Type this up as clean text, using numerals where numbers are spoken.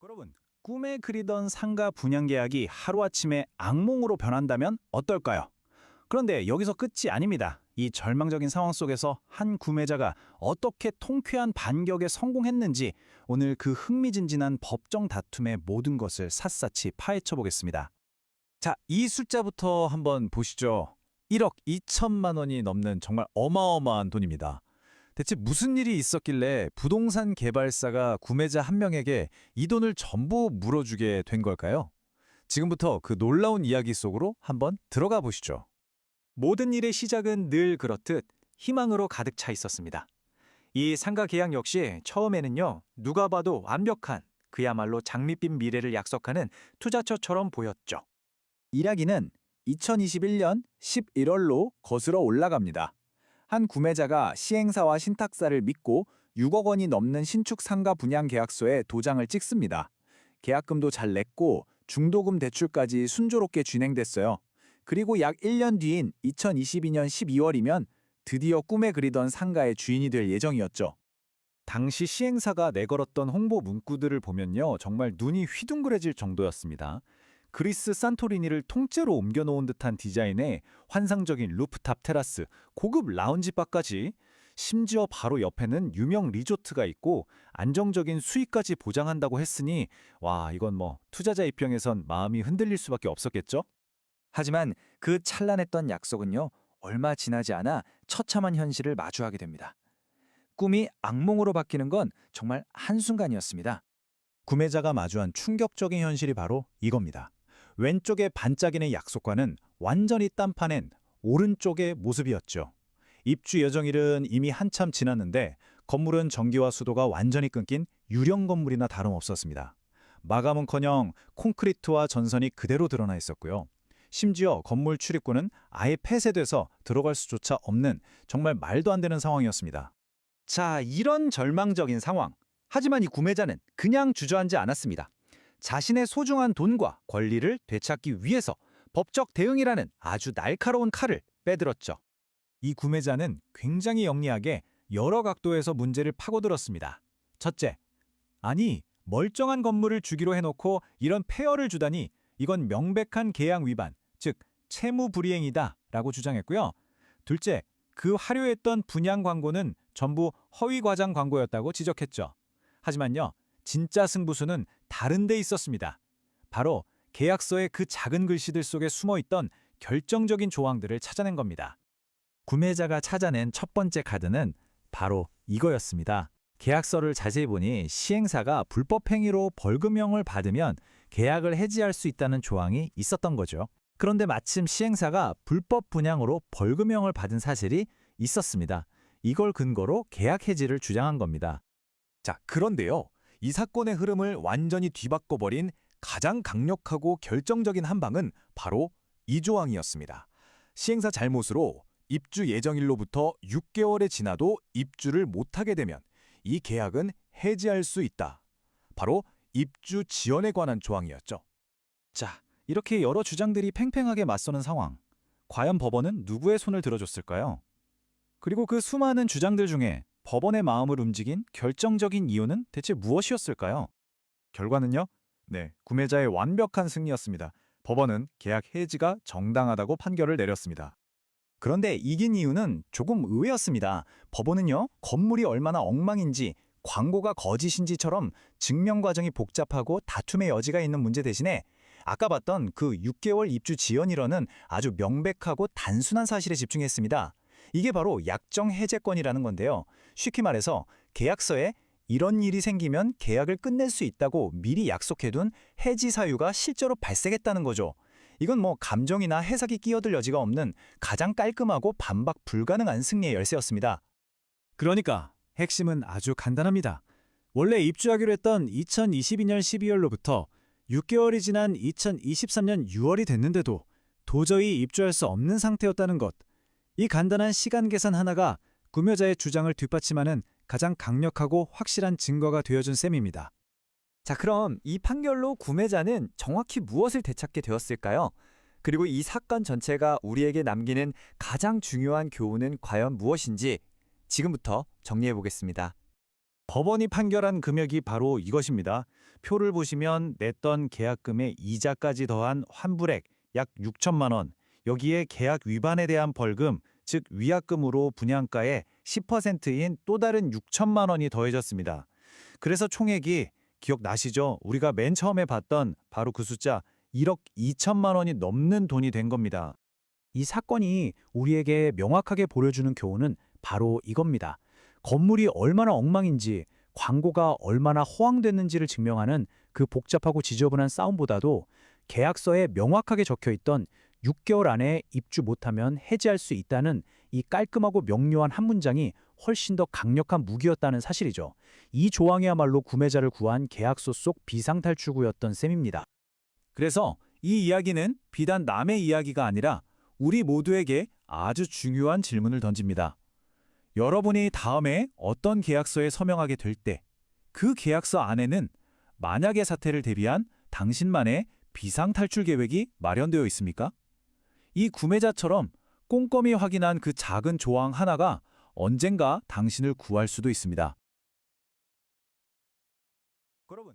여러분, 꿈에 그리던 상가 분양 계약이 하루아침에 악몽으로 변한다면 어떨까요? 그런데 여기서 끝이 아닙니다. 이 절망적인 상황 속에서 한 구매자가 어떻게 통쾌한 반격에 성공했는지 오늘 그 흥미진진한 법정 다툼의 모든 것을 샅샅이 파헤쳐 보겠습니다. 자, 이 숫자부터 한번 보시죠. 1억 2천만 원이 넘는 정말 어마어마한 돈입니다. 대체 무슨 일이 있었길래 부동산 개발사가 구매자 한 명에게 이 돈을 전부 물어주게 된 걸까요? 지금부터 그 놀라운 이야기 속으로 한번 들어가 보시죠. 모든 일의 시작은 늘 그렇듯 희망으로 가득 차 있었습니다. 이 상가 계약 역시 처음에는요, 누가 봐도 완벽한, 그야말로 장밋빛 미래를 약속하는 투자처처럼 보였죠. 이야기는 2021년 11월로 거슬러 올라갑니다. 한 구매자가 시행사와 신탁사를 믿고 6억 원이 넘는 신축 상가 분양 계약서에 도장을 찍습니다. 계약금도 잘 냈고 중도금 대출까지 순조롭게 진행됐어요. 그리고 약 1년 뒤인 2022년 12월이면 드디어 꿈에 그리던 상가의 주인이 될 예정이었죠. 당시 시행사가 내걸었던 홍보 문구들을 보면요, 정말 눈이 휘둥그레질 정도였습니다. 그리스 산토리니를 통째로 옮겨놓은 듯한 디자인에 환상적인 루프탑 테라스, 고급 라운지바까지, 심지어 바로 옆에는 유명 리조트가 있고 안정적인 수익까지 보장한다고 했으니 와, 이건 뭐 투자자 입장에선 마음이 흔들릴 수밖에 없었겠죠? 하지만 그 찬란했던 약속은요, 얼마 지나지 않아 처참한 현실을 마주하게 됩니다. 꿈이 악몽으로 바뀌는 건 정말 한순간이었습니다. 구매자가 마주한 충격적인 현실이 바로 이겁니다. 왼쪽의 반짝이는 약속과는 완전히 딴판엔 오른쪽의 모습이었죠. 입주 예정일은 이미 한참 지났는데 건물은 전기와 수도가 완전히 끊긴 유령 건물이나 다름없었습니다. 마감은커녕 콘크리트와 전선이 그대로 드러나 있었고요. 심지어 건물 출입구는 아예 폐쇄돼서 들어갈 수조차 없는 정말 말도 안 되는 상황이었습니다. 자, 이런 절망적인 상황. 하지만 이 구매자는 그냥 주저앉지 않았습니다. 자신의 소중한 돈과 권리를 되찾기 위해서 법적 대응이라는 아주 날카로운 칼을 빼들었죠. 이 구매자는 굉장히 영리하게 여러 각도에서 문제를 파고들었습니다. 첫째, 아니, 멀쩡한 건물을 주기로 해놓고 이런 폐허를 주다니 이건 명백한 계약 위반, 즉 채무 불이행이다 라고 주장했고요. 둘째, 그 화려했던 분양 광고는 전부 허위 과장 광고였다고 지적했죠. 하지만요, 진짜 승부수는 다른 데 있었습니다. 바로 계약서의 그 작은 글씨들 속에 숨어있던 결정적인 조항들을 찾아낸 겁니다. 구매자가 찾아낸 첫 번째 카드는 바로 이거였습니다. 계약서를 자세히 보니 시행사가 불법 행위로 벌금형을 받으면 계약을 해지할 수 있다는 조항이 있었던 거죠. 그런데 마침 시행사가 불법 분양으로 벌금형을 받은 사실이 있었습니다. 이걸 근거로 계약 해지를 주장한 겁니다. 자, 그런데요, 이 사건의 흐름을 완전히 뒤바꿔버린 가장 강력하고 결정적인 한 방은 바로 이 조항이었습니다. 시행사 잘못으로 입주 예정일로부터 6개월이 지나도 입주를 못하게 되면 이 계약은 해지할 수 있다. 바로 입주 지연에 관한 조항이었죠. 자, 이렇게 여러 주장들이 팽팽하게 맞서는 상황. 과연 법원은 누구의 손을 들어줬을까요? 그리고 그 수많은 주장들 중에 법원의 마음을 움직인 결정적인 이유는 대체 무엇이었을까요? 결과는요? 네, 구매자의 완벽한 승리였습니다. 법원은 계약 해지가 정당하다고 판결을 내렸습니다. 그런데 이긴 이유는 조금 의외였습니다. 법원은요, 건물이 얼마나 엉망인지, 광고가 거짓인지처럼 증명 과정이 복잡하고 다툼의 여지가 있는 문제 대신에 아까 봤던 그 6개월 입주 지연이라는 아주 명백하고 단순한 사실에 집중했습니다. 이게 바로 약정 해제권이라는 건데요. 쉽게 말해서 계약서에 이런 일이 생기면 계약을 끝낼 수 있다고 미리 약속해둔 해지 사유가 실제로 발생했다는 거죠. 이건 뭐 감정이나 해석이 끼어들 여지가 없는 가장 깔끔하고 반박 불가능한 승리의 열쇠였습니다. 그러니까 핵심은 아주 간단합니다. 원래 입주하기로 했던 2022년 12월로부터 6개월이 지난 2023년 6월이 됐는데도 도저히 입주할 수 없는 상태였다는 것. 이 간단한 시간 계산 하나가 구매자의 주장을 뒷받침하는 가장 강력하고 확실한 증거가 되어준 셈입니다. 자, 그럼 이 판결로 구매자는 정확히 무엇을 되찾게 되었을까요? 그리고 이 사건 전체가 우리에게 남기는 가장 중요한 교훈은 과연 무엇인지 지금부터 정리해 보겠습니다. 법원이 판결한 금액이 바로 이것입니다. 표를 보시면 냈던 계약금의 이자까지 더한 환불액 약 6천만 원, 여기에 계약 위반에 대한 벌금, 즉 위약금으로 분양가의 10%인 또 다른 6천만 원이 더해졌습니다. 그래서 총액이 기억나시죠? 우리가 맨 처음에 봤던 바로 그 숫자 1억 2천만 원이 넘는 돈이 된 겁니다. 이 사건이 우리에게 명확하게 보여주는 교훈은 바로 이겁니다. 건물이 얼마나 엉망인지, 광고가 얼마나 허황됐는지를 증명하는 그 복잡하고 지저분한 싸움보다도 계약서에 명확하게 적혀있던 6개월 안에 입주 못하면 해지할 수 있다는 이 깔끔하고 명료한 한 문장이 훨씬 더 강력한 무기였다는 사실이죠. 이 조항이야말로 구매자를 구한 계약서 속 비상탈출구였던 셈입니다. 그래서 이 이야기는 비단 남의 이야기가 아니라 우리 모두에게 아주 중요한 질문을 던집니다. 여러분이 다음에 어떤 계약서에 서명하게 될 때 그 계약서 안에는 만약의 사태를 대비한 당신만의 비상탈출 계획이 마련되어 있습니까? 이 구매자처럼 꼼꼼히 확인한 그 작은 조항 하나가 언젠가 당신을 구할 수도 있습니다. 여러분.